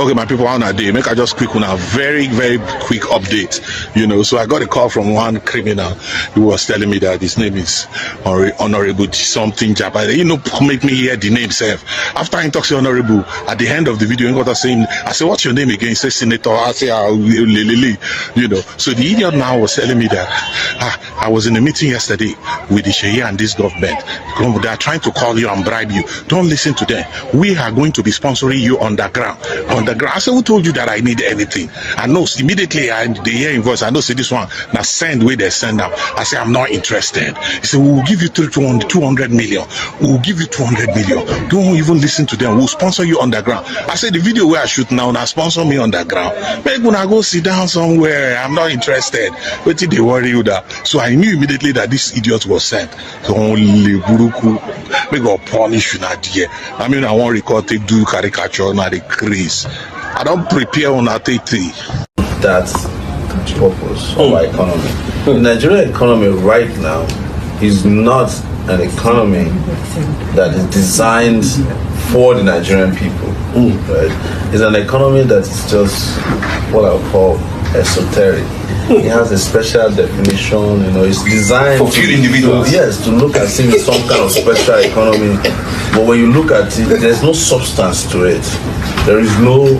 Okay, my people, on a day, make I just quick one, a very, very quick update. So I got a call from one criminal who was telling me that his name is Honorable something Japan. Make me hear the name, self. After he talks to Honorable, at the end of the video, he got saying, I said, what's your name again? He said, Senator. I say, So the idiot now was telling me that I was in a meeting yesterday with the Shea and this government. They are trying to call you and bribe you. Don't listen to them. We are going to be sponsoring you underground. I said, who told you that I need anything? I know immediately they hear in voice. I know, say this one now send where they send them. I say, I'm not interested. He said, we'll give you 200 million. We'll give you 200 million. Don't even listen to them. We'll sponsor you underground. I said, the video where I shoot now sponsor me underground. Maybe when I go sit down somewhere, I'm not interested. But they worry you that. So I knew immediately that this idiot was sent. So only Buruku, we go punish you not here. I mean, I want record take do caricature, not the craze. I don't prepare on a tea. That's the purpose of our economy. The Nigerian economy right now is not an economy that is designed for the Nigerian people. Right? It's an economy that is just what I would call esoteric. It has a special definition, it's designed for few individuals. Yes, to look as if it's some kind of special economy. But when you look at it, there's no substance to it. There's no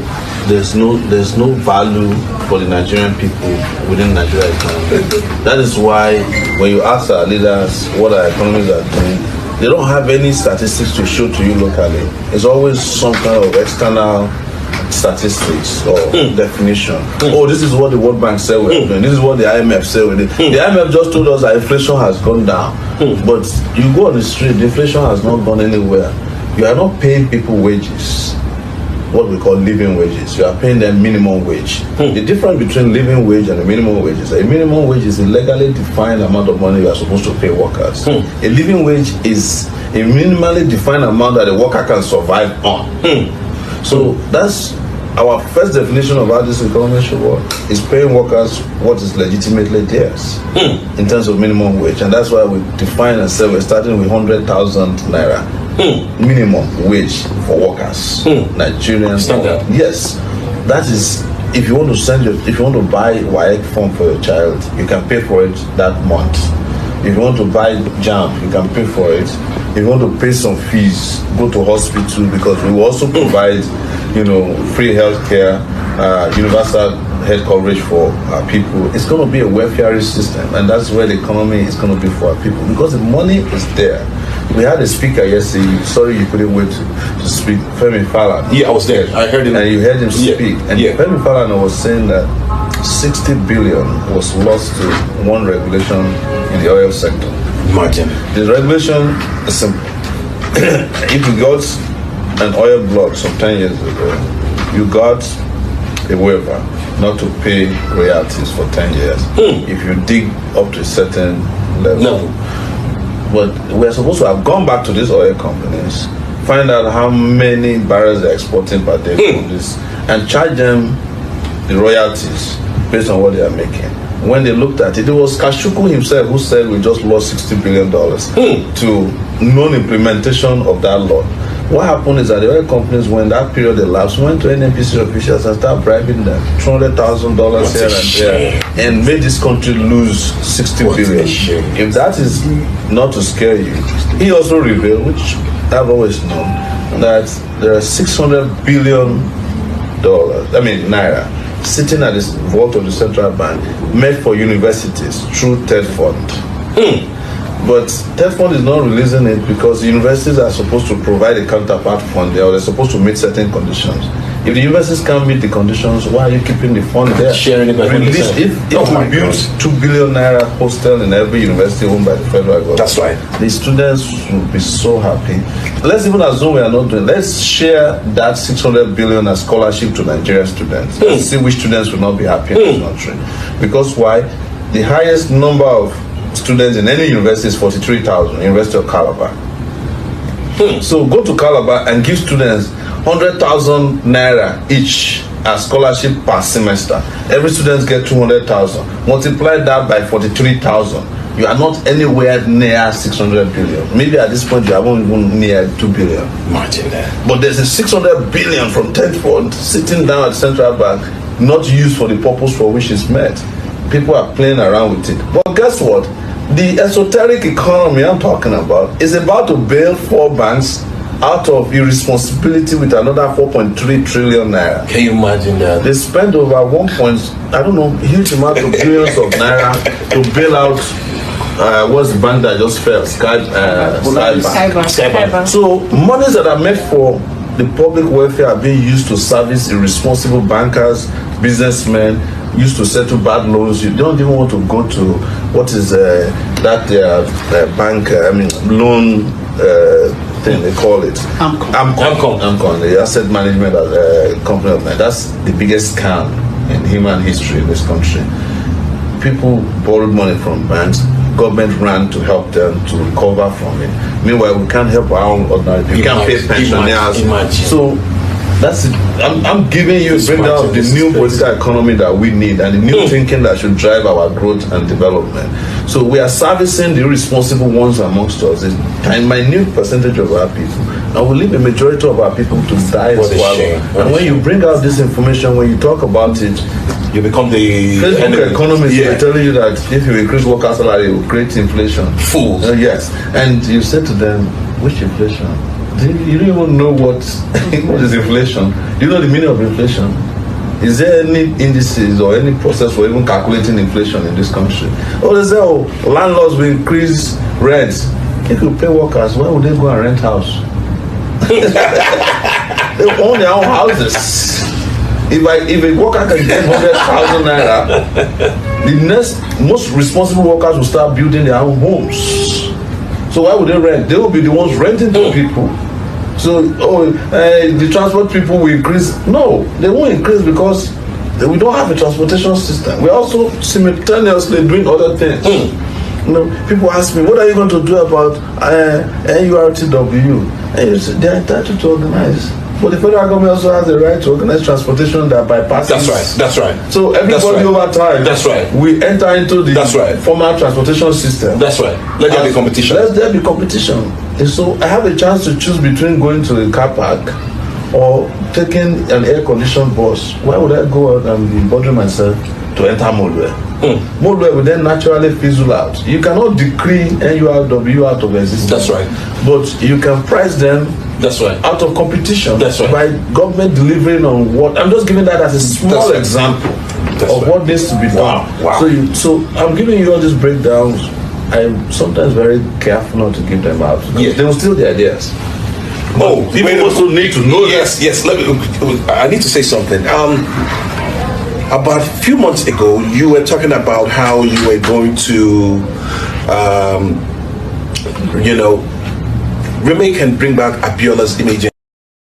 value for the Nigerian people within the Nigerian economy. That is why when you ask our leaders what our economies are doing, they don't have any statistics to show to you locally. It's always some kind of external statistics or definition. Oh, this is what the World Bank said we're doing. This is what the IMF said we're doing. The IMF just told us that inflation has gone down. But you go on the street, the inflation has not gone anywhere. You are not paying people wages, what we call living wages. You are paying them minimum wage. The difference between living wage and a minimum wage is a minimum wage is a legally defined amount of money you are supposed to pay workers. A living wage is a minimally defined amount that a worker can survive on. So that's our first definition of how this economy should work, is paying workers what is legitimately theirs in terms of minimum wage. And that's why we define and say we're starting with 100,000 naira minimum wage for workers. Nigerian standard. Yes. That is, if you want to buy WAEC form for your child, you can pay for it that month. If you want to buy jam, you can pay for it. If you want to pay some fees, go to hospital, because we will also provide, free healthcare, universal health coverage for our people. It's going to be a welfare system, and that's where the economy is going to be for our people, because the money is there. We had a speaker yesterday. Sorry you couldn't wait to speak. Femi Falana. Yeah, I was there. I heard him. And you heard him speak. And Femi Falana was saying that 60 billion was lost to one regulation in the oil sector. Imagine. The regulation is simple. If you got an oil block some 10 years ago, you got a waiver not to pay royalties for 10 years. If you dig up to a certain level. No. But we're supposed to have gone back to these oil companies, find out how many barrels they're exporting per day from this, and charge them the royalties based on what they are making. When they looked at it, it was Kashuku himself who said we just lost $60 billion to non-implementation of that law. What happened is that the oil companies, when that period elapsed, went to NNPC officials and started bribing them $200,000 here and there, and made this country lose $60 billion. If that is not to scare you, he also revealed, which I've always known, that there are $600 billion, naira, sitting at the vault of the central bank, made for universities through TED Fund. But TED Fund is not releasing it because the universities are supposed to provide a counterpart fund there, or they're supposed to meet certain conditions. If the universities can't meet the conditions, why are you keeping the fund there? Sharing it by If we build 2 billion naira hostel in every university owned by the federal government, that's right, the students will be so happy. Let's even assume we are not doing. Let's share that 600 billion as scholarship to Nigerian students. Let's see which students will not be happy in this country. Because why? The highest number of students in any university is 43,000, University of Calabar. So go to Calabar and give students 100,000 naira each as scholarship per semester. Every student gets 200,000. Multiply that by 43,000. You are not anywhere near 600 billion. Maybe at this point you are not even near 2 billion. Imagine that. But there's a 600 billion from 10th Fund sitting down at the central bank, not used for the purpose for which it's meant. People are playing around with it. But guess what? The esoteric economy I'm talking about is about to bail 4 banks out of irresponsibility with another 4.3 trillion naira. Can you imagine that? They spend over huge amount of billions of naira to bail out what's the bank that just fell? Skybank. So monies that are meant for the public welfare are being used to service irresponsible bankers, businessmen, used to settle bad loans. You don't even want to go to what is bank, loan thing they call it. AMCON, the asset management company of mine. That's the biggest scam in human history in this country. People borrowed money from banks. Government ran to help them to recover from it. Meanwhile, we can't help our own ordinary people. We can't pay pensioners. So that's it. I'm giving you a breakdown of the new political economy that we need and the new thinking that should drive our growth and development. So we are servicing the irresponsible ones amongst us, a minute percentage of our people, and we leave a majority of our people to die and swallow. And when you bring out this information, when you talk about it, you become the Facebook economists are telling you that if you increase worker salary, it will create inflation. Fools. Yes. And you say to them, which inflation? You don't even know what is inflation. Do you know the meaning of inflation? Is there any indices or any process for even calculating inflation in this country? Oh, they say, landlords will increase rents. If you pay workers, why would they go and rent house? They own their own houses. If a worker can get 100,000 naira, the next most responsible workers will start building their own homes. So why would they rent? They will be the ones renting to people. So the transport people will increase. No, they won't increase because we don't have a transportation system. We're also simultaneously doing other things. People ask me, what are you going to do about NURTW? And you say, they're entitled to organize. But the federal government also has the right to organize transportation that bypasses. That's right. So everybody over time, we enter into the formal transportation system. That's right. Let there be competition. Let there be competition. And so I have a chance to choose between going to the car park or taking an air-conditioned bus. Why would I go out and be bothering myself to enter Molwe? Molwe will then naturally fizzle out. You cannot decree NURW out of existence. That's right. But you can price them out of competition by government delivering on what. I'm just giving that as a small example of what needs to be done. Wow. So I'm giving you all these breakdowns. I'm sometimes very careful not to give them out. They will steal the ideas. People also need to know. Yes. I need to say something. About a few months ago, you were talking about how you were going to, remake and bring back Abiola's image